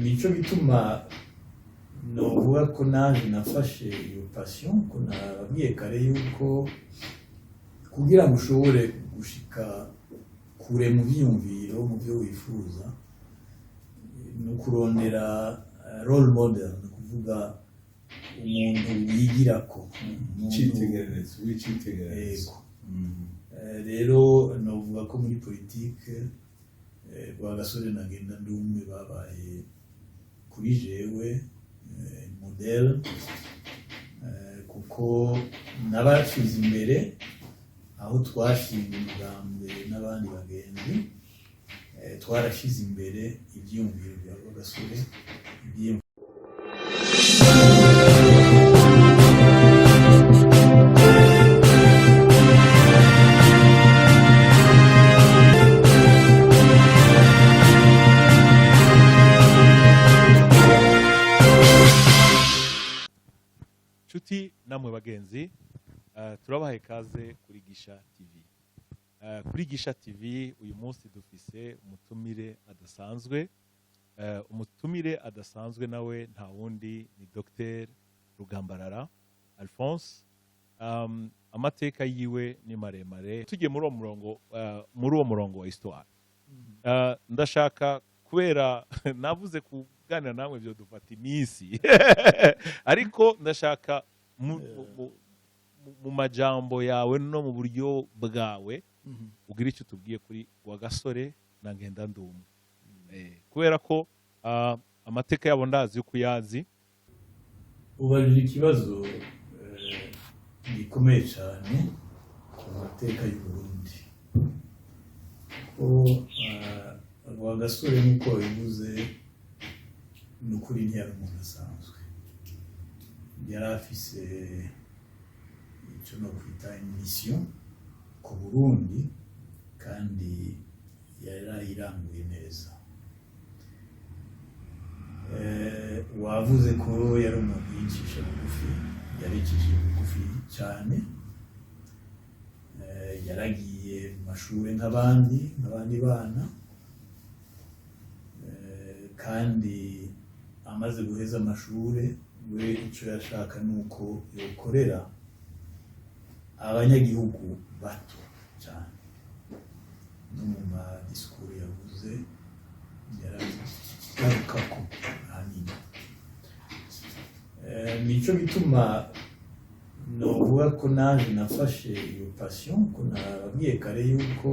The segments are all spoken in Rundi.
nico bituma novuga ko naje nafashe iyo passion ko nababwiye kare yuko kugira ngo ushobore gushika kure mu byiyumviro mu byo wifuza no kurondera role model no kuvuga umuntu yigirako wicitegererezo. rero novuga ko muri politike Rwagasore na Ngendandumwe babaye kuri jewe model kuko nabashize imbere aho twashinga umugambi n'abandi bagenzi twarashize imbere ibyiyumviro bya Rwagasore Nshuti namwe bagenzi, turabahaye ikaze kuri Gisha TV. Kuri Gisha TV uyu munsi dufise umutumire adasanzwe. Umutumire adasanzwe nawe nta wundi ni Dr Rugambarara Alphonse. Amateka yiwe ni maremare. Tugiye muri uwo murongo wa histoire. Ndashaka kubera navuze kuganira namwe byo dufata iminsi ariko ndashaka mu majambo yawe no mu buryo bwawe ugira icyo tubwiye kuri Rwagasore na Ngendandumwe kubera ko amateka yabo ndazi uko yazi. ubajije ikibazo gikomeye cyane ku mateka y'u Burundi ko Rwagasore nk'uko bivuze ni ukuri ntiyari umuntu asanzwe, yari afise icyo no kwita mission ku Burundi kandi yarayiranguye neza. Wavuze ko yari umuntu yicisha bugufi, yaricishije bugufi cyane, yaragiye mu mashuri nk'abandi bana kandi amaze guheza amashuri we icyo yashaka nuko yokorera abanyagihugu bato cyane. No mu madisikuru yavuze yaragarukako ahanini. Nico bituma novuga ko naje nafashe iyo passion ko nababwiye kare yuko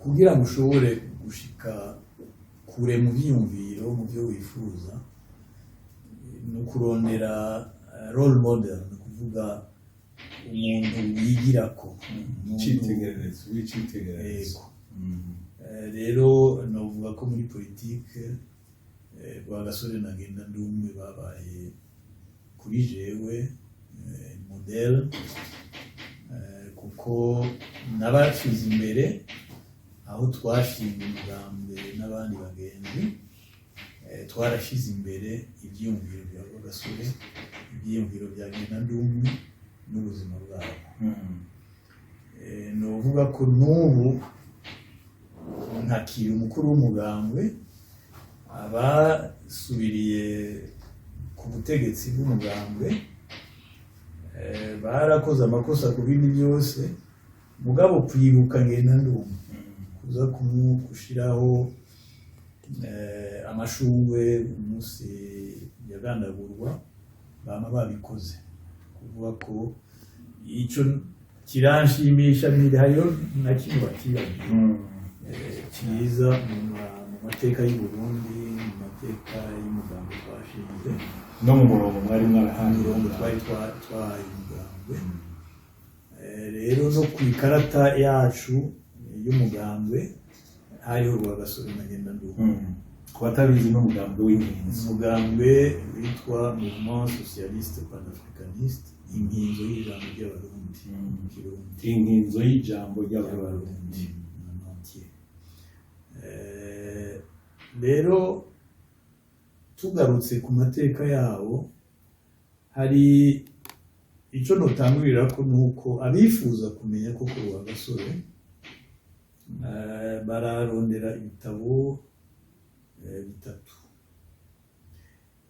kugira ngo ushobore gushika kure mu byiyumviro mu byo wifuza no kurondera role model no kuvuga umuntu yigirako wicitegererezo. rero novuga ko muri politike Rwagasore na Ngendandumwe babaye kuri jewe model kuko nabashize imbere aho twashinga umugambi n'abandi bagenzi twarashize imbere ibyiyumviro bya Rwagasore, ibyiyumviro bya Ngendandumwe n'ubuzima bwabo. Novuga ko n'ubu ntakiri umukuru w'umugambwe, abasubiriye ku butegetsi bw'umugambwe barakoze amakosa ku bindi byose, mugabo kwibuka Ngendandumwe kuza kumushiraho amashungwe umunsi yagandagurwa bama babikoze, kuvuga ko icyo kiranshimisha hariyo na kimwe bakibagiye cyiza mu mateka y'u Burundi, mu mateka y'umugambi twashinze no mu murongo mwari mwarahaye umurongo twari twahaye umugambwe. Rero no ku ikarata yacu y'umugambwe hariho Rwagasore na Ngendandumwe. Ku batabizi n'umugambwe w'inkinzo, umugambwe witwa Mouvement Socialiste Panafricaniste, inkinzo y'ijambo ry'abarundi mu Kirundi, inkinzo y'ijambo ry'abarundi. Rero tugarutse ku mateka yabo, hari icyo notangurira ko nuko abifuza kumenya koko Rwagasore bararondera ibitabo bitatu.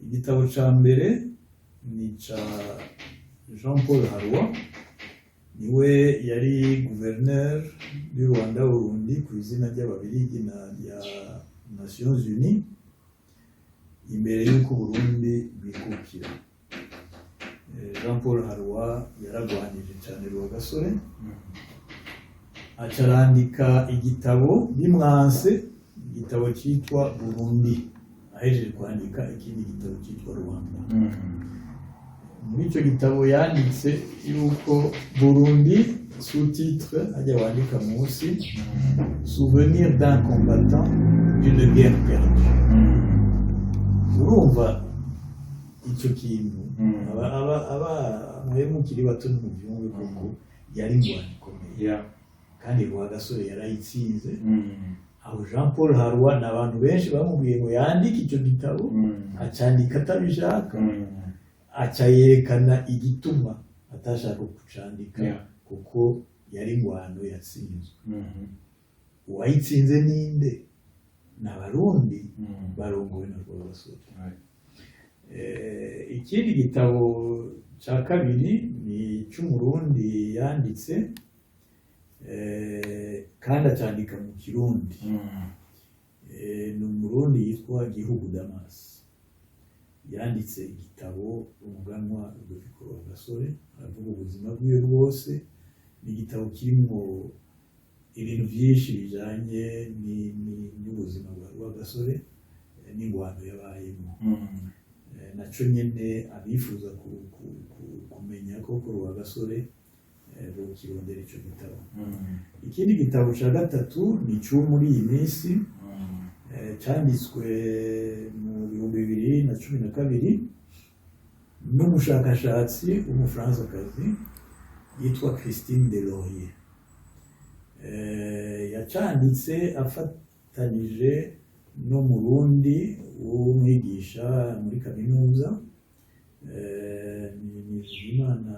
Igitabo ca mbere ni ca Jean Paul Harwa, niwe yari gouverneur du Rwanda Burundi ku izina ry'Ababirigi na rya Nations Unies imbere y'uko Burundi bwikukira. Jean Paul Harwa yaragwanije cyane Rwagasore, acarandika igitabo bimwanse, igitabo cyitwa Burundi, ahejeje kwandika ikindi gitabo cyitwa Rwanda. Muri icyo gitabo yanditse yuko Burundi, sous-titre ajya wandika munsi, souvenir d'un combattant d'une guerre perdue. Urumva icyo kintu mwebwe mukiri bato ntimubyumve kuko yari ingwano ikomeye kandi Rwagasore yarayitsinze. Aho Jean Paul Harwa n'abantu benshi bamubwiye ngo yandike icyo gitabo, acandika atabishaka, aca yerekana igituma atashaka kucandika kuko yari ingwano yatsinzwe. Uwayitsinze ninde? N'Abarundi barongowe na Rwagasore. Ikindi gitabo cya kabiri ni cy'Umurundi yanditse kandi acandika mu Kirundi. Ni Umurundi yitwa Gihugu Damas, yanditse igitabo Umuganwa Rudoviko Rwagasore, aravuga ubuzima bwiwe bwose. Ni igitabo kirimo ibintu byinshi bijanye n'ubuzima bwa Rwagasore n'ingwano yabayemo. Naco nyene abifuza kumenya koko Rwagasore bokirondera ico gitabo. Ikindi gitabo ca gatatu ni cyo muri iyi minsi cyanditswe mu 2012 n'umushakashatsi w'Umufaransa-kazi yitwa Christine Delaurier. Yacanditse afatanije no Murundi w'umwigisha muri kaminuza, ni Imana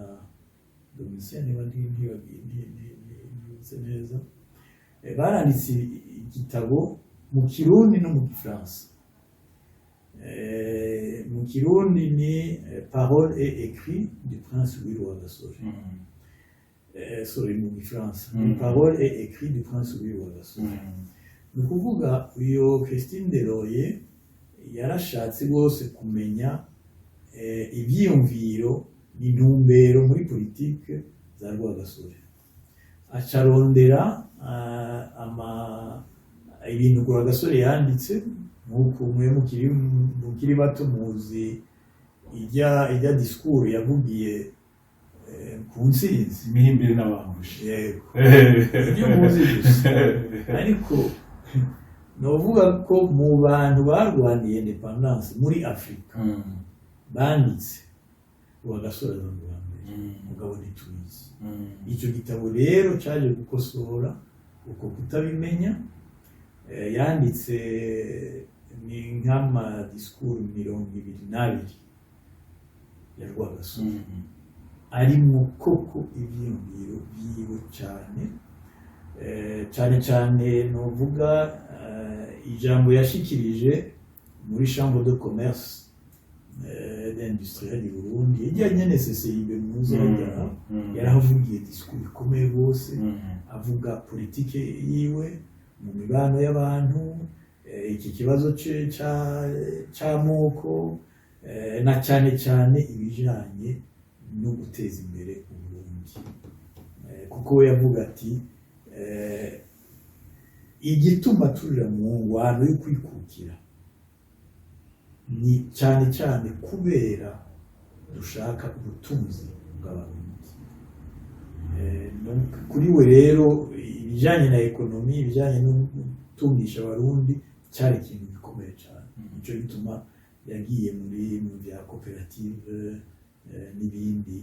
Domitien ntibibutse neza. Baranditse igitabo mu Kirundi no mu Gifaransa. Mu Kirundi ni Paroles et écrits du prince Louis Rwagasore. Sorry, mu Gifaransa ni Paroles et écrits du prince Louis Rwagasore. Ni ukuvuga uyo Christine Delaurier yarashatse rwose kumenya ibyiyumviro n'intumbero muri politike za Rwagasore, acarondera ibintu Rwagasore yanditse. Nk'uko mwe mukiri bato muzi ijya disikuru yavugiye ku ntsinzi imihimbire n'abangushi. Yego, ibyo muzi gusa. Ariko novuga ko mu bantu barwaniye independence muri Afrika banditse Rwagasore n'Urwanda, mugabo ntitubizi. Icyo gitabo rero cyaje gukosora uko kutabimenya. Yanditse ni nk'amadisikuru 22 ya Rwagasore, arimo koko ibyiyumviro byiwe cyane novuga ijambo yashikirije muri Chambre de Commerce d'Industrie du Burundi ijyanye na CCIB mpuzamahanga. Yarahavugiye disikuru ikomeye rwose, avuga politike yiwe mu mibano y'abantu, iki kibazo cy'amoko na cyane ibijanye no guteza imbere Uburundi, kuko we yavuga ati igituma turira mu ngwano yo kwikukira ni cyane kubera dushaka ubutunzi bw'Abarundi. Kuri we rero ibijanye na ekonomi, ibijanye no gutungisha Abarundi cyari ikintu gikomeye cyane. Nicyo gituma yagiye mu bya koperative n'ibindi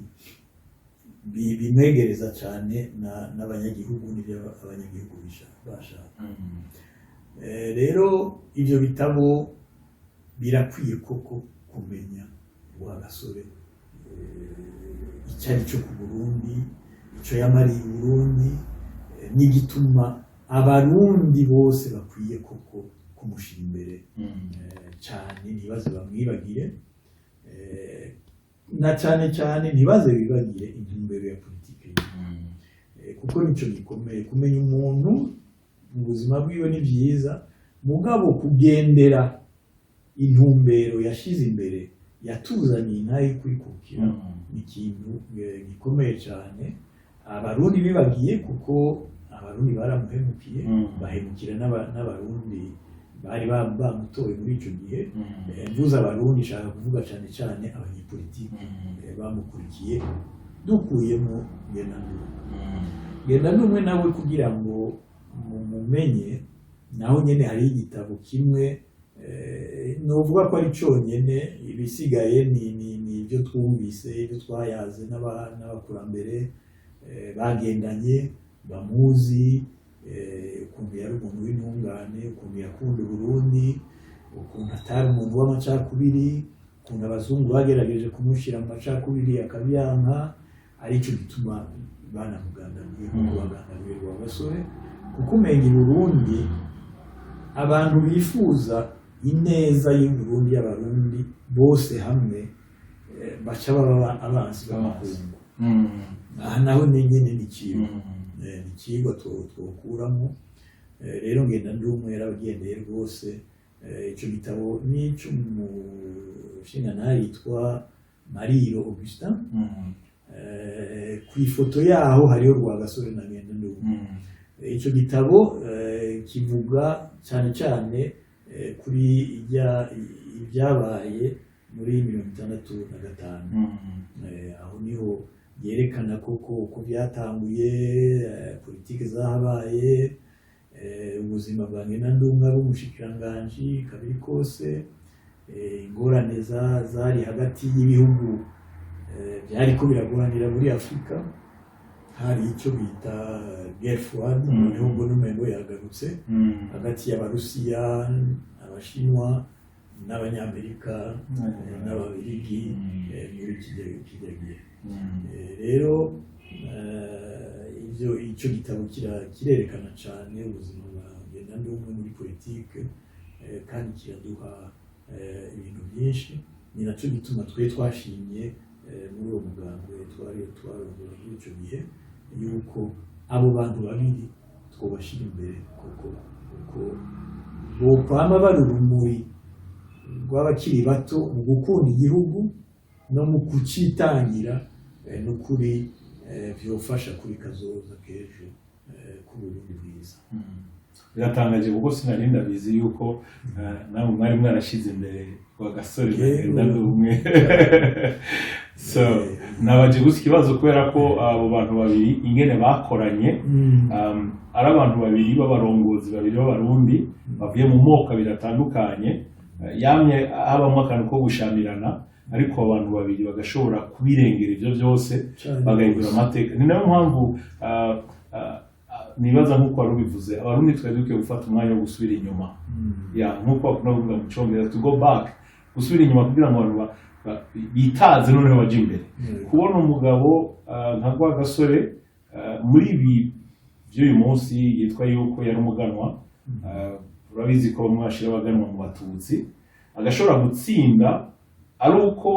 bimwegereza cyane n'abanyagihugu n'ibyo abanyagihugu bashaka. Rero ibyo bitabo birakwiye koko kumenya Rwagasore icyari cyo ku Burundi, icyo yamariye Burundi, n'igituma Abarundi bose bakwiye koko kumushyira imbere cyane, ntibaze bamwibagire, na cyane cyane ntibaze bibagire intumbero ya politiki, kuko nicyo gikomeye. Kumenya umuntu mu buzima bwiwe ni byiza, mugabo kugendera intumbero yashize imbere yatuzaniye ntayo kwikukira ni ikintu gikomeye cyane. Abarundi bibagiye, kuko abarundi baramuhemukiye, bahemukira n'abarundi bari bamutoye muri icyo gihe. Mvuze abarundi nshaka kuvuga cyane cyane abanyepolitiki bamukurikiye, dukuyemo Ngendandumwe nawe kugira ngo mumenye, naho nyene hari igitabo kimwe novuga ko ari cyonyene, ibisigaye ni ibyo twumvise, ibyo twayaze n'abakurambere bagendanye bamuzi, ukuntu yari umuntu w'intungane, ukuntu yakunda Burundi, ukuntu atari umuntu w'amacakubiri, ukuntu abazungu bagerageje kumushyira mu macakubiri akabyanka, aricyo gituma banamugandamiye nk'uko bagandamiye Rwagasore. Kuko umenya i Burundi abantu bifuza ineza y'u Burundi, y'abarundi bose hamwe baca baba abansi b'amakungu. Aha naho nyine ni ikigo twokuramo. Rero Ngendandumwe yarabagendeye rwose. Icyo gitabo ni icy'umushingantahe yitwa Mariro Augustin. Ku ifoto yaho hariho Rwagasore na Ngendandumwe. Icyo gitabo kivuga cyane cyane kuri ibyabaye muri 1965. Aho niho yerekana koko uko byatanguye, politiki zahabaye, ubuzima bwa Ngendandumwe ari umushikiranganji kabiri kose, ingorane zari hagati y'ibihugu byariko biragoranira muri Afurika. Hari icyo bita guerre froide, noneho ngo n'umengo yagarutse hagati y'Abarusiya, Abashinwa n'Abanyamerika n'Ababirigi muri kijya gihe. Rero icyo gitabo kirerekana cyane ubuzima bwa Ngendandumwe muri politike, kandi kiraduha ibintu byinshi. Ni nacyo gituma twashimye muri uwo mugambwe twarongora muri icyo gihe, yuko abo bantu babiri twobashyira imbere, kuko bokwama bari urumuri rw'abakiri bato mu gukunda igihugu no mu kucitangira, n'ukuri byofasha kuri kazoza k'ejo k'Uburundi bwiza. Biratangaje kuko sinari ndabizi yuko nawe mwari mwarashize imbere Rwagasore na Ngendandumwe. So nabaje gusa ikibazo kubera ko abo bantu babiri ingene bakoranye, ari abantu babiri b'abarongozi babiri b'abarundi bavuye mu moko abiri atandukanye, yamye habamo akantu ko gushamirana, ariko abantu babiri bagashobora kubirengera ibyo byose bagahindura amateka. Ni nayo mpamvu nibaza nk'uko wari ubivuze, abarundi twari dukwiye gufata umwanya wo gusubira inyuma, nk'uko bakunda kuvuga mu Cyongereza, to go back, gusubira inyuma kugira ngo abantu bitaze noneho baje imbere. Kubona umugabo nka Rwagasore muri ibi by'uyu munsi yitwa yuko yari umuganwa, urabizi ko bamwe bashira abaganwa mu Batutsi, agashobora gutsinda ari uko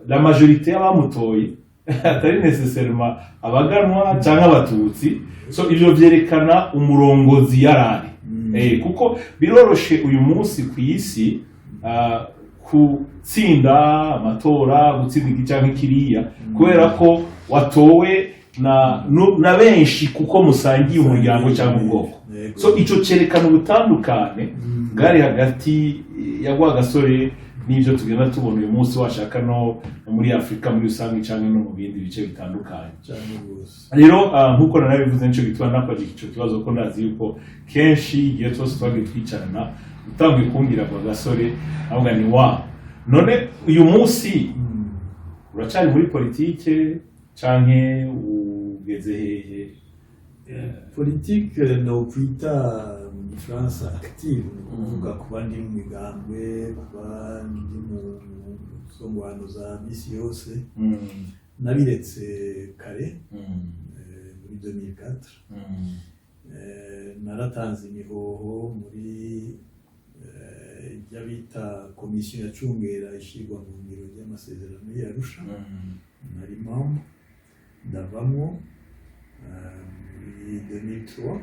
la majorité y'abamutoye atari nécessairement abaganwa cyangwa Abatutsi. So ibyo byerekana umurongozi yarari, kuko biroroshe uyu munsi ku isi gutsinda amatora, gutsinda iki cyangwa kiriya, kubera ko watowe na benshi kuko musangiye umuryango cyangwa ubwoko. So icyo cyerekana ubutandukane bwari hagati ya Rwagasore n'ibyo tugenda tubona uyu munsi, washaka no muri Afurika muri rusange cyangwa no mu bindi bice bitandukanye. Rero nk'uko narabivuze, nicyo gituma nakwaje icyo kibazo, ko ndazi yuko kenshi igihe cyose twagiye twicarana utangiye kumbwira Rwagasore avuga ni none uyu munsi uracyari muri politike canke ugeze hehe? Politike no kwita mu Gifaransa active, kuvuga kuba ndi mu migambwe, kuba ndi mu songwano za misi yose, nabiretse kare muri 2004. naratanze imihoho muri ibyo bita komisiyo yacungera ishyirwa mu ngiro ry'amasezerano y'Arusha nari membre ndavamo muri 2003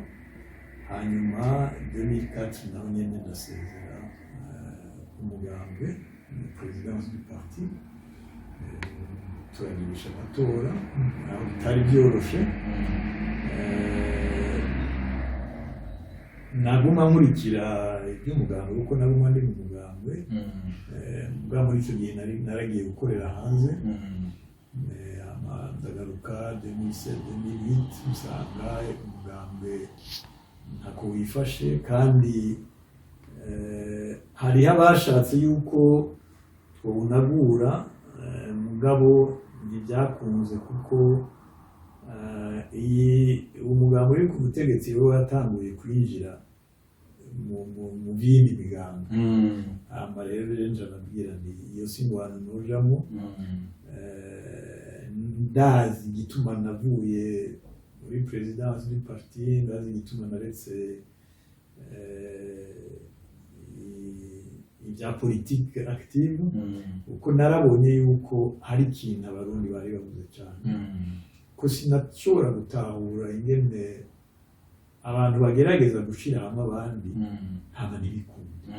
hanyuma 2004 naho nyine ndasezera umugambwe presidence du parti turagirisha amatora aho bitari byoroshe naguma nkurikira iby'umugambwe kuko naguma ndi mu mugambwe mbwa muri icyo gihe naragiye gukorera hanze ndagaruka 2007-2008 usanga umugambwe ntako wifashe kandi hariho abashatse yuko twawunagura mugabo ntibyakunze kuko umugambi uri ku butegetsi we watanguye kwinjira mu bindi migambi hama rero nje nabwira nti iyo singwana nojamo ndazi igituma navuye muri presidence du parti ndazi igituma naretse ibya politique active uko narabonye yuko hari ikintu abarundi bari bavuze cyane ko sinashobora gutahura ingene abantu bagerageza gushira hamwe abandi hama ntibikunda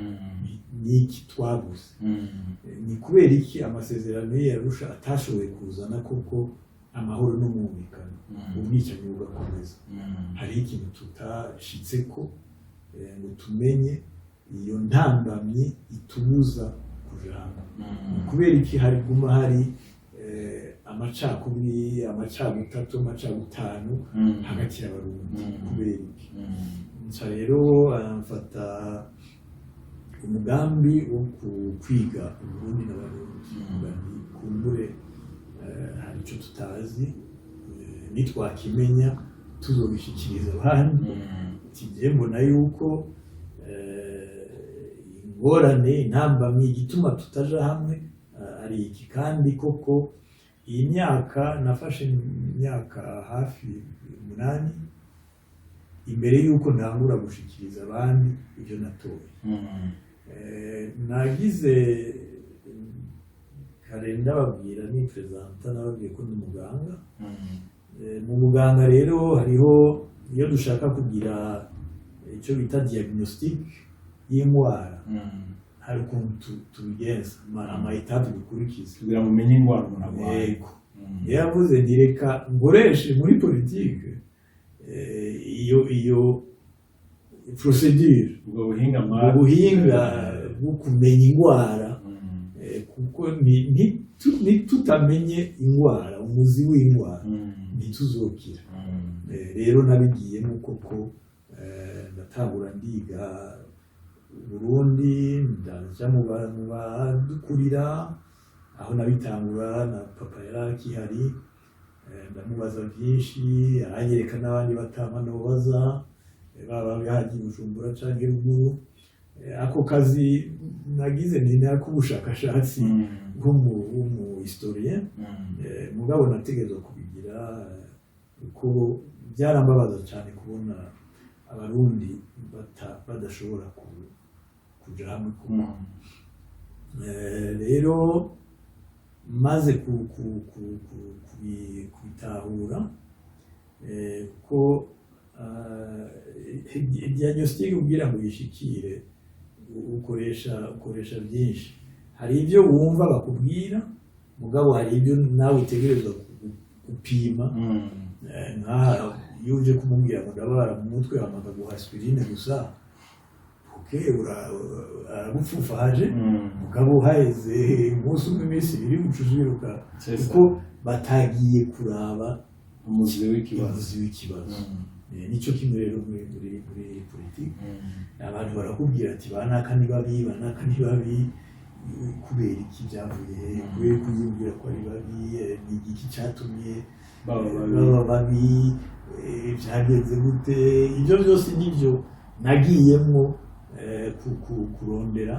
niki twabuze ni kubera iki amasezerano y'Arusha atashoboye kuzana koko amahoro n'umwumvikano ubwicanyi bugakomeza hari ikintu tutashitseko ngo tumenye iyo ntambamye itubuza kuja hamwe kubera iki hari guma hari amacakubiri amacagutatu amacagutanu hagati y'abarundi kubera iki nca rero mfata umugambi wo kwiga uburundi n'abarundi kumbure hari icyo tutazi nitwakimenya tuzobishikiriza abandi kigiye mbona yuko ingorane intambamyi igituma tutaja hamwe ari iki kandi koko iyi myaka nafashe imyaka hafi 8 imbere yuko ntangura gushikiriza abandi ibyo natoye nagize karenda babwira ni presenta nababwiye ko ni muganga mu muganga rero hariho iyo dushaka kugira icyo bita diagnostic y'indwara hari ukuntu tubigenza amayetape dukurikiza kugira ngo umenye indwara umuntu arwaye yavuze ntireka ngoreshe muri politike iyo procedure ubwo buhinga bwo kumenya indwara kuko ntitutamenye indwara umuzi w'indwara ntituzokira rero nabigiyemo koko ndatangura ndiga Burundi ndaja mu badukurira aho nabitangura na papa yarakihari ndamubaza byinshi aranyereka n'abandi batama nobaza baba bahagiye Bujumbura canke Ruguru ako kazi nagize ni n'akubushakashatsi nk'umu historien mugabo nategerezwa kubigira kuko byarambabaza cyane kubona abarundi badashobora kuja hamwe kuko rero maze kubitahura ko diagnostic kugira ngo yishikire ukoresha byinshi hari ibyo wumva bakubwira mugabo hari ibyo nawe utegerezwa gupima nkaha iyo uje kumubwira ngo ndabara mu mutwe hamaga guha aspirine gusa aragupfufaje mugabo haheze umunsi umwe iminsi ibiri ucuziruka kuko batagiye kuraba umuzi w'ikibazo nicyo kimwe rero muri politiki abantu barakubwira ati banaka ni babi banaka ni babi kubera iki byavuye kubera kuyumvira ko ari babi ni igiki cyatumye baba babi byagenze gute ibyo byose nibyo nagiyemo kurondera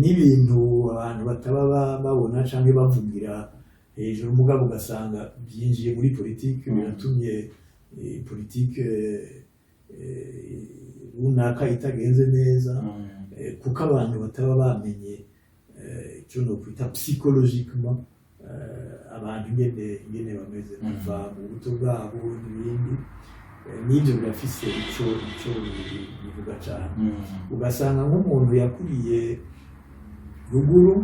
n'ibintu abantu bataba babona cyangwa bavugira hejuru umugabo ugasanga byinjiye muri politiki biratumye politiki runaka itagenze neza kuko abantu bataba bamenye icyo no kwita psychologiquement abantu ingene bameze kuva mu buto bwabo n'ibindi n'ibyo birafise icyo bivuga cyane ugasanga nk'umuntu yakuriye ruguru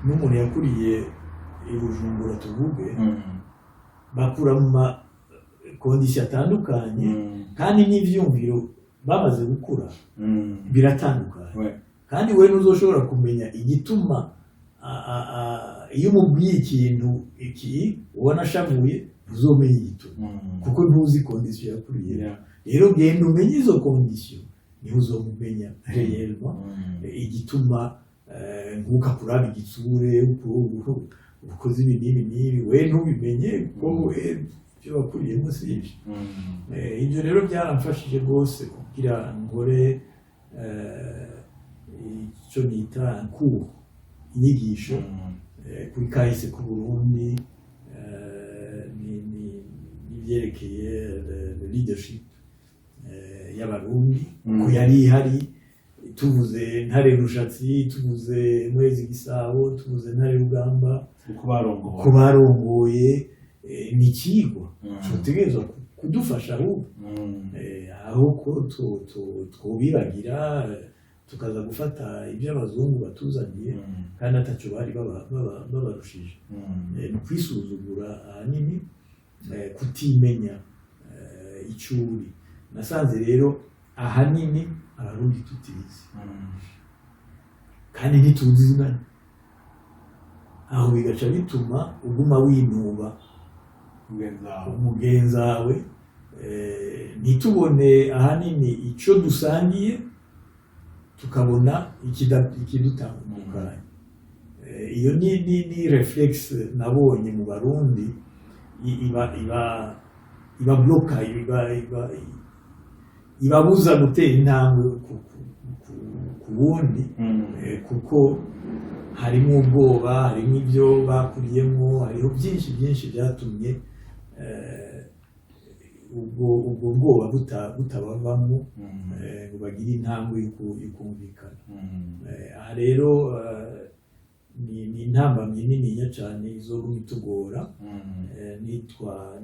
n'umuntu yakuriye i Bujumbura tuvuge bakura mu makondisiyo atandukanye kandi n'ivyumviro bamaze gukura biratandukanye kandi we ntuzoshobora kumenya igituma iyo umubwiye ikintu iki ubona ashavuye ntuzomenya igituma kuko ntuzi kondisiyo yakuriye rero genda umenye izo kondisiyo niho uzomumenya reyelma igituma nkuka kuraba igitsure ukoze ibi n'ibi we ntubimenye kuko we ibyo wakuriyemo si ibyo ibyo rero byaramfashije rwose kugira ngore icyo nita inyigisho kuri kahise ku Burundi n'ibyerekeye leadership y'abarundi ko yari ihari tuvuze Ntare Rushatsi tuvuze Mwezi Gisabo tuvuze Ntare Rugamba ko barongoye ni ikigwa tutegerezwa kudufasha aho ko twobiragira tukaza gufata ibyo abazungu batuzaniye kandi atacyo bari babarushije ni kwisuzugura ahanini kutimenya icyo uri nasanze rero ahanini abarundi tutizi kandi ntituzi izina aho bigaca bituma uguma winuba umugenzawe ntitubone ahanini icyo dusangiye tukabona ikidutandukanye iyo ni reflex nabonye mu barundi iba bloka ibabuza gutera intambwe ku wundi kuko harimo ubwoba harimo ibyo bakuriyemo hariho byinshi byatumye ubwo bwoba butabavamo ngo bagire intambwe y'ukumvikana aha rero ni intambamyi nininya cyane izoguma itugora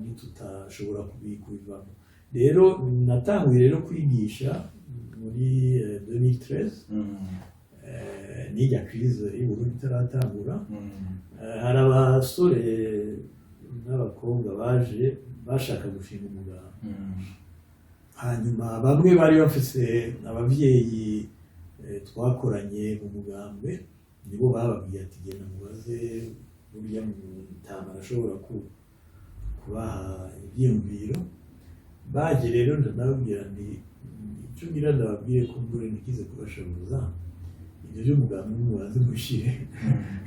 nitutashobora kubivamo rero natanguye rero kwigisha muri 2013 n'ijya crise y'Uburundi itaratangura hari abasore n'abakobwa baje bashaka gushinga umugambi hanyuma bamwe bari bafise abavyeyi twakoranye mu mugambi nibo bababwiye ati genda mubaze burya mutama arashobora kubaha ibyiyumviro baje rero ndanababwira nti icyo ngira ndababwiye ko mbure nikize kubashabuza ibyo by'umugambi mubaze mushire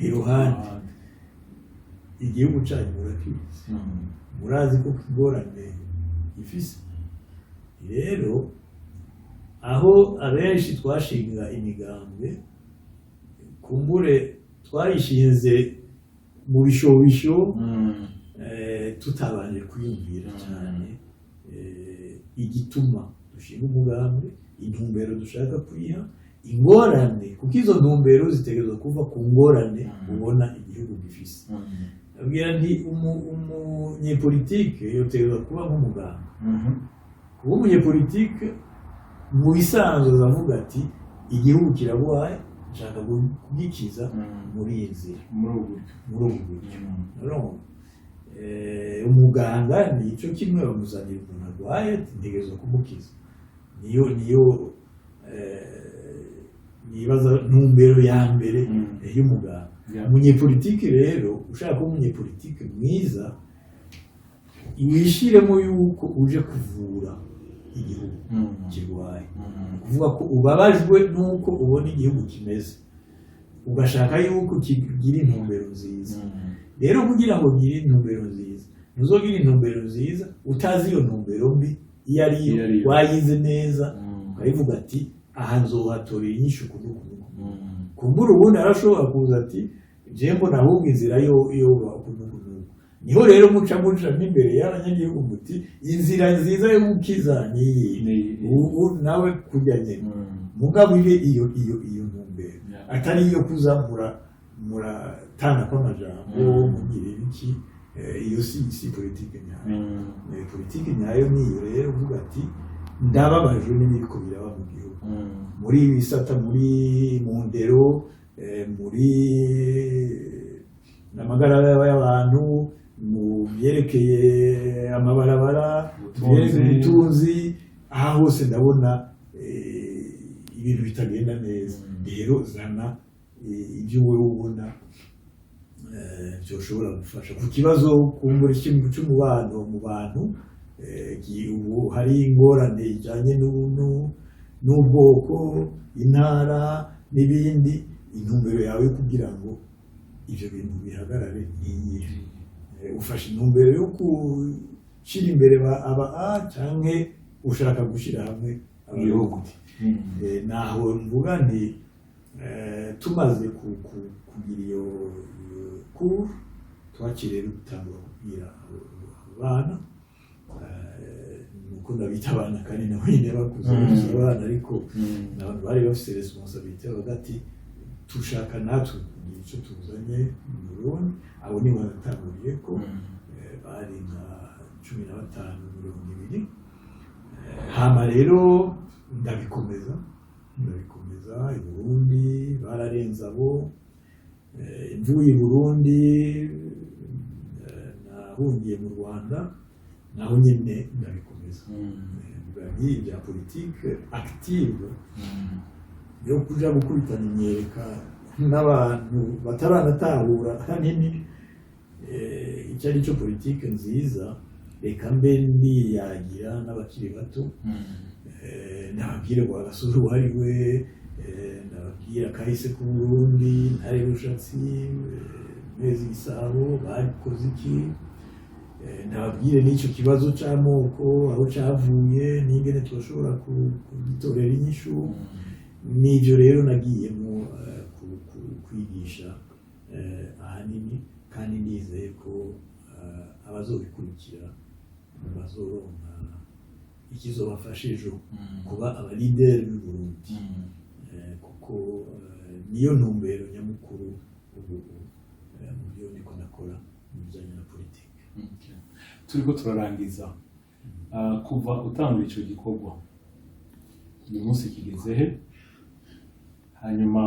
iruhande igihugu cyanyu murakizi murazi ko ingorane ifise rero aho abenshi twashinga imigambwe kumbure twayishinze mu bishobisho tutabanje kwiyumvira cyane igituma dushinga umugambi intumbero dushaka kwiha ingorane kuko izo ntumbero zitegerezwa kuva ku ngorane ubona igihugu gifise abwira nti umunyepolitike yotegerezwa kuba nk'umuganga kuba umunyepolitike mu bisanzwe avuga ati igihugu kirabuhaye nshaka kugikiza muri iyi nzira muri ubu buryo umuganga ni icyo kimwe bamuzanira umuntu arwaye ntegerezwa kumukiza niyo nibaza ntumbero ya mbere y'umuganga umunyepolitike rero ushaka kuba umunyepolitike mwiza wishiremo yuko uje kuvura igihugu kirwaye kuvuga ko ubabajwe nuko ubona igihugu kimeze ugashaka yuko kigira intumbero nziza rero kugira ngo ugire intumbero nziza ntuzogira intumbero nziza utazi iyo ntumbero mbi iyo ariyo wayize neza ukayivuga ati aha nzohatorera inyishu kunukunuku kumbura ubundi arashobora kuza ati jembo nahubwo inzira yo kunukunuku niho rero muca n'imbere y'abanyagihugu muti inzira nziza yo gukiza niyi ubu nawe kurya nyene mugabo ibe iyo ntumbero atari iyo kuzamura muratanga kw'amajambo mugira ibiki iyo si politike nyayo politike nyayo niyo rero uvuga ati ndababajwe n'ibiriko biraba mu gihugu muri ibisata muri mu ndero muri n'amagara y'abantu mu byerekeye amabarabara ubutunzi aha hose ndabona ibintu bitagenda neza rero zana ibyo wowe ubona byoshobora gufasha ku kibazo kumbura cy'umubano mu bantu ubu hari ingorane ijyanye n'ubwoko intara n'ibindi intumbero yawe kugira ngo ibyo bintu bihagarare n'iyihe ufashe intumbero yo gushyira imbere aba cyangwa ushaka gushyira hamwe ibihugu naho mvuga nti tumaze kugira iyo kuru twakiriye gutangura kubwira abana nuko ndabita abana kandi nabo nyine bakuze abana ariko n'abantu bari bafite responsabilité hagati tushaka natwe kugira icyo tuzanye mu Burundi abo ni batanguriye ko bari nka 15-20 hama rero ndabikomeza i Burundi bararenza abo mvuye i Burundi nahungiye mu Rwanda naho nyine ndabikomeza bari bya politique active yo kuja gukubitana imyereka n'abantu bataranatahura hanini icyo ari cyo politike nziza reka mbe ndiyagira n'abakiri bato nababwire kwa gasore uwari we nababwira kahise ku Burundi ntare rushatsi mezi gisabo barikoze iki nababwire n'icyo kibazo cy'amoko aho cyavuye n'ingene twashobora kugitorera inyishu n'ibyo rero nagiyemo kwigisha ahanini kandi nizeye ko abazobikurikira bazoronka ikizobafasha ejo kuba abalideri b'u Burundi kuko niyo ntumbero nyamukuru ubu mu byo niko nakora mu bijyanye na politiki turiko turarangiza kuva utangura icyo gikorwa uyu munsi kigeze he hanyuma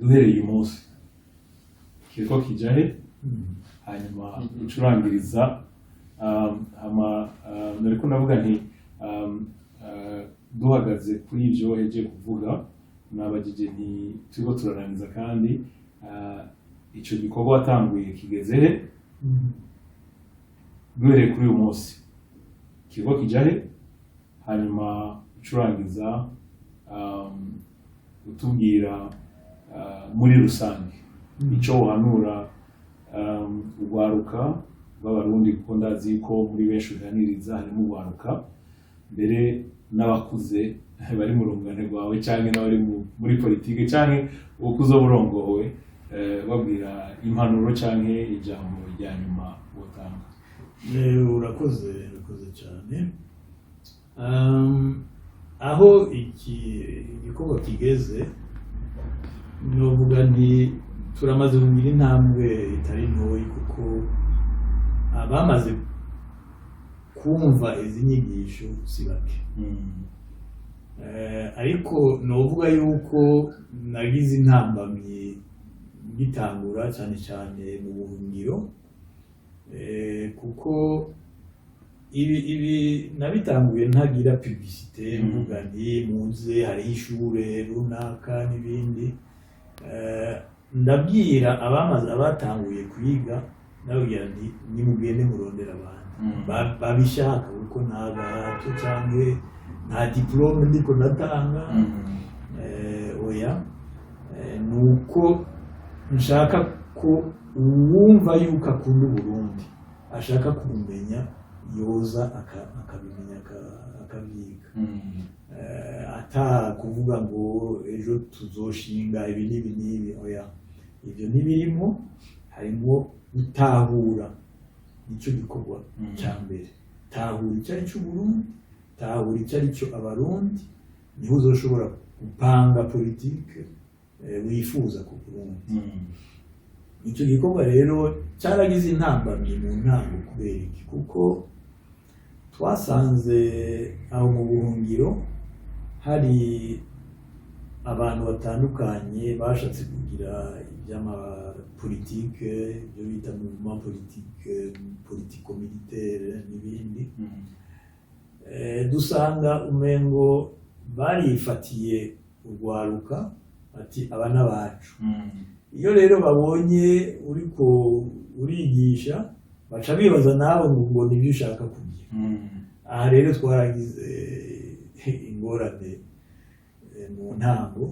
duhereye uyu munsi kiriko kija he hanyuma ucurangiriza nariko ndavuga nti duhagaze kuri ibyo heje kuvuga nabagije nti turiko turarangiza kandi icyo gikorwa watanguye kigeze he duhereye kuri uyu munsi kiriko kija he hanyuma ucurangiza utubwira muri rusange icyo uhanura urwaruka rw'abarundi kuko ndazi ko muri benshi uganiriza harimo urwaruka mbere n'abakuze bari mu rungano rwawe cyangwa n'abari muri politike cyangwa ukuze burongowe babwira impanuro cyangwa ijambo rya nyuma utanga. urakoze cyane aho iki gikorwa kigeze novuga nti turamaze kugira intambwe itari ntoyi kuko abamaze kumva izi nyigisho si bake ariko novuga yuko nagize intambamyi ngitangura cyane cyane mu buhungiro kuko ibi nabitanguye ntagira publicité mvuga nti munze hari ishure runaka n'ibindi ndabwira abatanguye kwiga nababwira nti nimugende murondera abantu babishaka kuko nta gahato cyangwa nta diplome ndiko natanga oya nuko nshaka ko uwumva yuko akunda Burundi ashaka kumenya yoza akabimenya akabyiga ata kuvuga ngo ejo tuzoshinga ibi n'ibi oya ibyo ntibirimo, harimo gutahura nicyo gikorwa cya mbere, tahura icyo ari cyo Burundi, tahura icyo ari cyo abarundi, niho uzoshobora gupanga politike wifuza ku Burundi. Icyo gikorwa rero cyaragize intambamyi mu ntango kubera iki? Kuko twasanze aho mu buhungiro hari abantu batandukanye bashatse kugira iby'amapolitike, ibyo bita mouvement politique, politico-militaire n'ibindi. Dusanga umengo barifatiye urwaruka ati aba n'abacu. Iyo rero babonye uriko urigisha baca bibaza nawe ngo nibyo ushaka kugira. Aha rero twaragize ingorane mu ntango,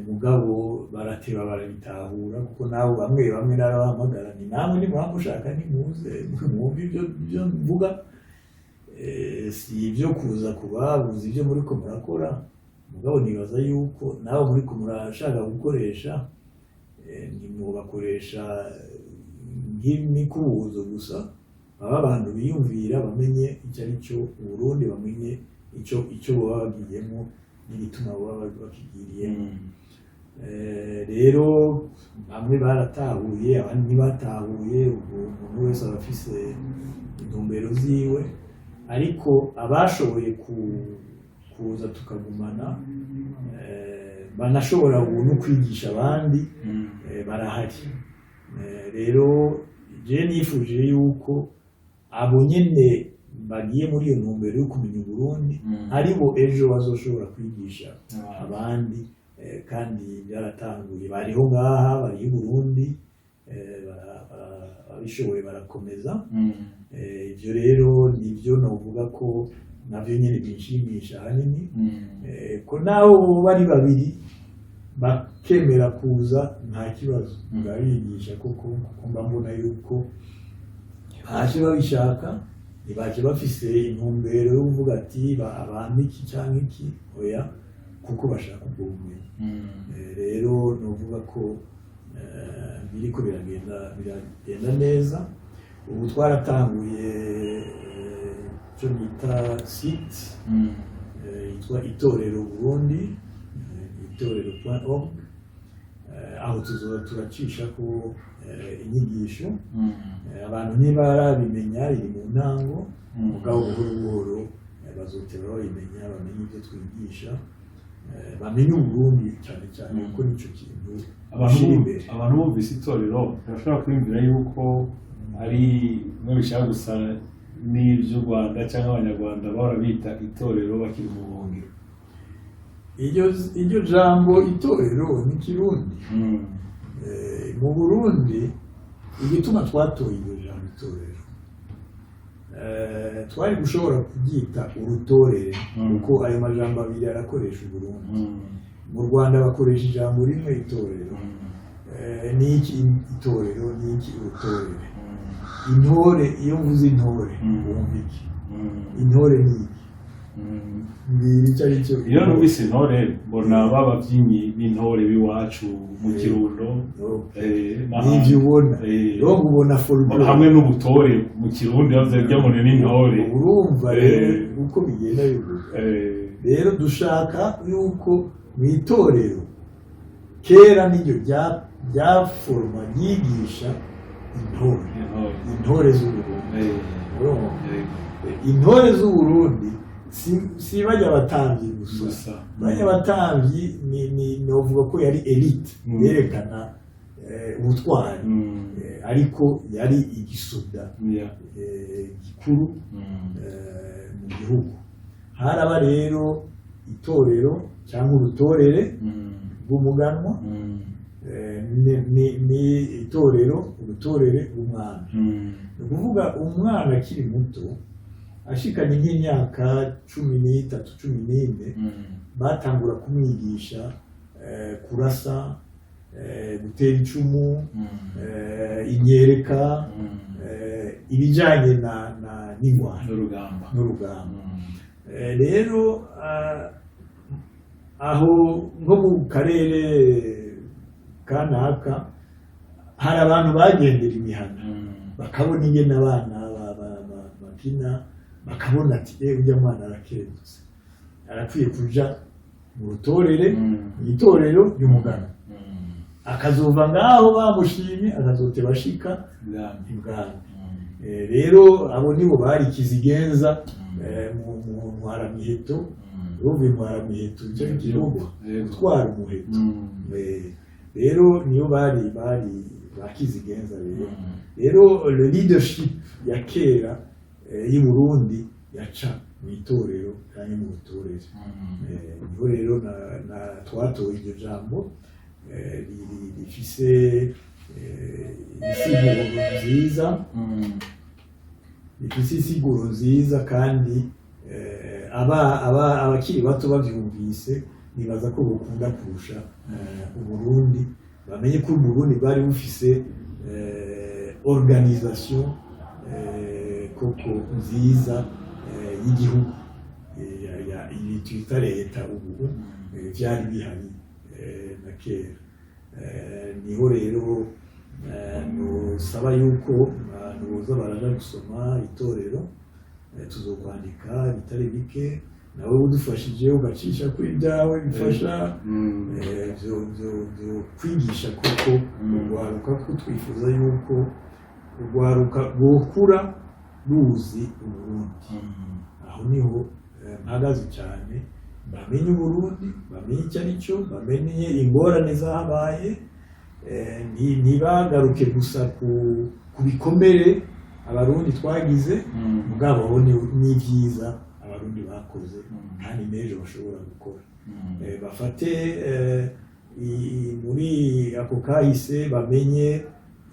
mugabo barateba barabitahura, kuko nabo bamwe narabahamagara ni namwe nimuhanga ushaka nimuze mwumve ibyo mvuga, si ibyo kuza kubabuza ibyo muriko murakora, mugabo nibaza yuko nabo muriko murashaka gukoresha ntimwobakoresha nk'imikubuzo gusa, baba abantu biyumvira bamenye icyo ari cyo Burundi, bamenye icyo baba bagiyemo n'igituma baba bakigiriyemo. Rero bamwe baratahuye, abandi ntibatahuye, umuntu wese aba afise intumbero ziwe, ariko abashoboye kuza tukagumana banashobora no kwigisha abandi barahari. Rero je nifuje yuko abo nyene bagiye muri iyo ntumbero yo kumenya Burundi aribo ejo bazoshobora kwigisha abandi, kandi byaratanguye, bariho ngaha bari i Burundi, babishoboye barakomeza. Ibyo rero nibyo novuga ko nabyo nyine binshimisha hanini, ko naho bari babiri bakemera kuza nta kibazo, ngabigisha kuko mba mbona yuko baje babishaka, ntibaje bafise intumbero yo kuvuga ati abantu iki cyangwa iki, oya, kuko bashaka ubwo bumenyi. Rero novuga ko biriko biragenda neza. Ubu twaratanguye icyo bita site yitwa Itorero Burundi, itorero.org, aho tuzoza turacisha ko inyigisho. Abantu ntibarabimenya, iri mu ntango, mugabo buhoro buhoro bazotera babimenya, bamenye ibyo twigisha, bamenye Uburundi cyane cyane, kuko nicyo kintu gishira imbere. Abantu bumvise itorero barashobora kwiyumvira yuko ari bishaka gusa n'iby'u Rwanda cyangwa abanyarwanda bahora bita itorero bakiri mu buhungiro. Iryo jambo itorero ni Kirundi. Mu Burundi igituma twatoye iryo jambo itorero, twari gushobora kubyita urutorere, kuko ayo majambo abiri arakoresha u Burundi. Mu Rwanda bakoresha ijambo rimwe itorero. Niki itorero, niki urutorere? Intore, iyo mvuze intore wumva iki? Intore ni iki? Iyo numvise intore mbona bababyinnyi b'intore b'iwacu mu Kirundo, n'ibyo ubona rero ubona folklore hamwe n'ubutore mu Kirundo byamune n'intore. Urumva rero uko bigenda bivuga. Rero dushaka yuko mu itorero kera n'iryo ryaforma ryigisha intore z'Uburundi. Intore z'Uburundi si bajya abatambyi gusa, bajya abatambyi ni novuga ko yari elite yerekana ubutwari, ariko yari igisoda gikuru mu gihugu. Haraba rero itorero cyangwa urutorere rw'umuganwa, ni itorero, urutorere rw'umwana. Ni ukuvuga umwana akiri muto ashikanye nk'imyaka 13, 14, batangura kumwigisha kurasa, gutera icumu, inyereka, ibijyanye n'ingwano n'urugamba. Rero aho nko mu karere kanaka hari abantu bagendera imihana bakabona ingene abana bakina bakabona ati ujya mwana arakerebutse arakwiye kuja mu rutorere mu itorero ry'umugano akazova ngaho bamushimye akazote bashika ibwami. Rero abo nibo bari kizigenza mu ntwaramiheto uvuye mu ntwaramiheto icyo gihugu gutwara umuheto. Rero niyo bari bakizigenza. Rero le leadership ya kera y'i Burundi yaca mu itorero kandi mu butorere. Niho rero twatoye iryo jambo rifise isiguro nziza, rifise isiguro nziza kandi abakiri bato bavyumvise nibaza ko bokunda kurusha Uburundi, bamenye ko Uburundi bwari bufise organisation koko nziza y'igihugu twita leta ubu vyari bihari na kera. Niho rero nosaba yuko abantu boza baraja gusoma itorero, tuzokwandika bitari bike, nawe udufashije ugacisha kuri ibyawe bifasha byo kwigisha koko urwaruka, ko twifuza yuko urwaruka rwokura ruzi Uburundi. Aho niho mpagaze cyane, bamenye Uburundi, bamenye icyo ari cyo, bamenye ingorane zahabaye, ntibagaruke gusa ku bikomere abarundi twagize, mugabo babone n'ibyiza abarundi bakoze kandi n'ejo bashobora gukora. Bafate muri ako kahise bamenye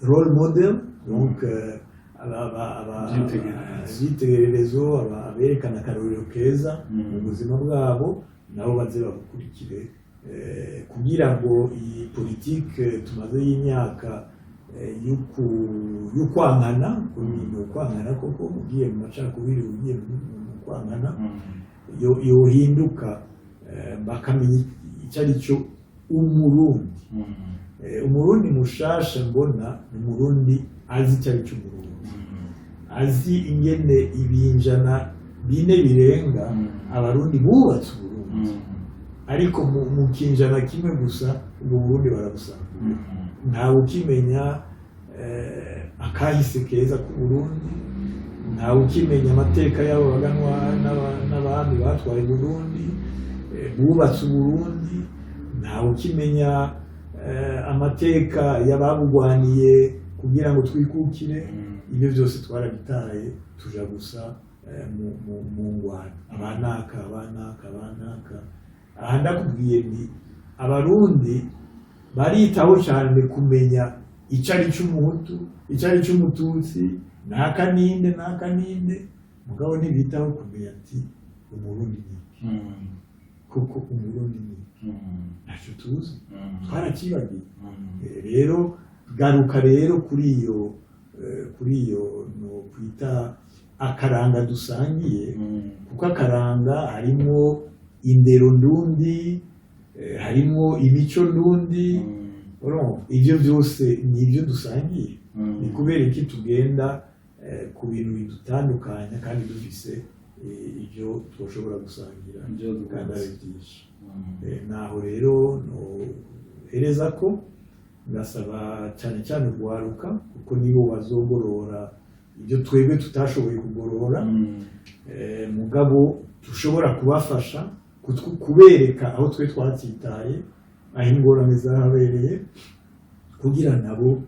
role model, donc ibyitegererezo, aberekana akarorero keza mu buzima bwabo, nabo baze babukurikire, kugira ngo iyi politike tumaze y'imyaka y'ukwankana, ukwangana koko ugiye mu macakubiri, ugiye mu kwangana, yohinduka bakamenya icyo ari cyo umurundi. Umurundi mushasha mbona ni umurundi azi icyo ari cyo umurundi, azi ingene ibinjana bine birenga abarundi bubatse Uburundi, ariko mu kinjana kimwe gusa ubwo Burundi barabusanga. Ntawe ukimenya akahise keza ku Burundi, ntawe ukimenya amateka y'abo baganwa n'abami batwaye Burundi bubatse Uburundi, ntawe ukimenya amateka y'ababugwaniye kugira ngo twikukire. Ibyo byose twarabitaye tuja gusa mu ngwano, abanaka. Aha ndakubwiye nti abarundi baritaho cyane kumenya icyo ari cy'umuhutu, icyo ari cy'umututsi, n'akaninde, mugabo ntibitaho kumenya ati umurundi ni iki, kuko umurundi ni iki ntacyo tuzi, twarakibagiye. Rero garuka rero kuri iyo no kwita akaranga dusangiye, kuko akaranga harimo indero ndundi, harimo imico ndundi, ibyo byose ni ibyo dusangiye. Ni kubera iki tugenda ku bintu bidutandukanya kandi dufise ibyo twashobora gusangira kandi ari byinshi. Naho rero nohereza ko ngasaba cyane cyane urwaruka, kuko nibo bazogorora ibyo twebwe tutashoboye kugorora, mugabo dushobora kubafasha kubereka aho twe twatsitaye, aho ingorane zahabereye, kugira nabo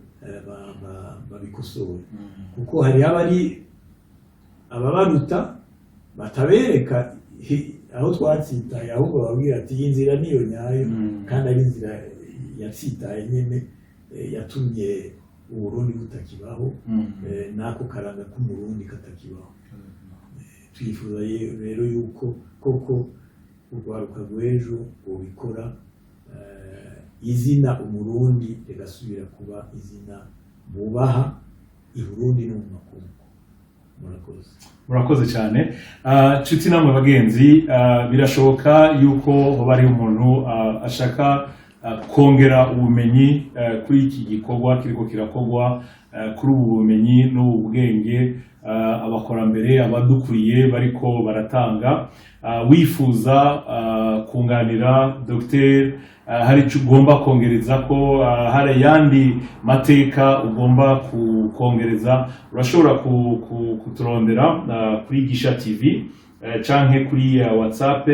babikosore. Kuko hari ababaruta batabereka aho twatsitaye, ahubwo bababwira ati iyi nzira niyo nyayo, kandi ari inzira yatsitaye nyene yatumye Uburundi butakibaho, n'ako karanga k'umurundi katakibaho. Twifuza rero yuko koko urwaruka rw'ejo rubikora, izina umurundi rigasubira kuba izina bubaha i Burundi no mu makungu. Murakoze cyane. Nshuti namwe bagenzi, birashoboka yuko hoba ari umuntu ashaka kongera ubumenyi kuri iki gikorwa kiriko kirakorwa, kuri ubu bumenyi n'ubu bwenge abakorambere abadukuriye bariko baratanga. Wifuza kunganira Dr. hari icyo ugomba kongereza ko hari yandi mateka ugomba kongereza, urashobora kuturondera kuri Gisha TV canke kuri WhatsApp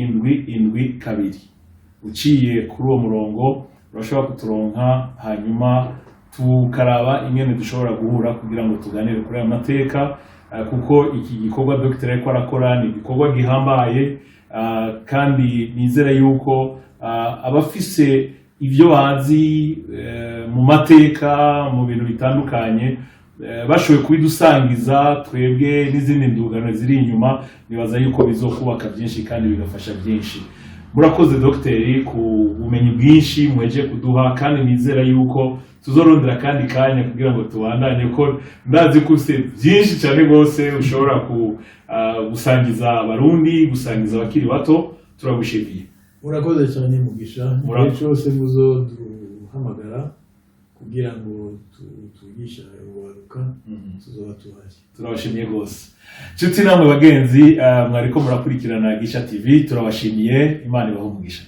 438554772 uciye kuri uwo murongo urashobora kuturonka, hanyuma tukaraba ingene dushobora guhura kugira ngo tuganire kuri aya mateka, kuko iki gikorwa Dr. ariko arakora ni igikorwa gihambaye, kandi nizera yuko abafise ibyo bazi mu mateka mu bintu bitandukanye bashoboye kubidusangiza twebwe n'izindi ndugano ziri inyuma, nibaza yuko bizokubaka byinshi kandi bigafasha byinshi. Murakoze Dr. ku bumenyi bwinshi mweje kuduha, kandi nizera yuko tuzorondera kandi kanya kugira ngo tubandanye, ko ndazi ko ufite byinshi cyane rwose ushobora gusangiza abarundi, gusangiza abakiri bato. Turagushimiye. Murakoze cyane Mugisha, igihe cyose muzoduhamagara kugira ngo tugisha uwaruka tuzoba tuhari. Turabashimiye rwose. Nshuti namwe bagenzi mwariko murakurikirana Gisha TV, turabashimiye. Imana ibahe umugisha.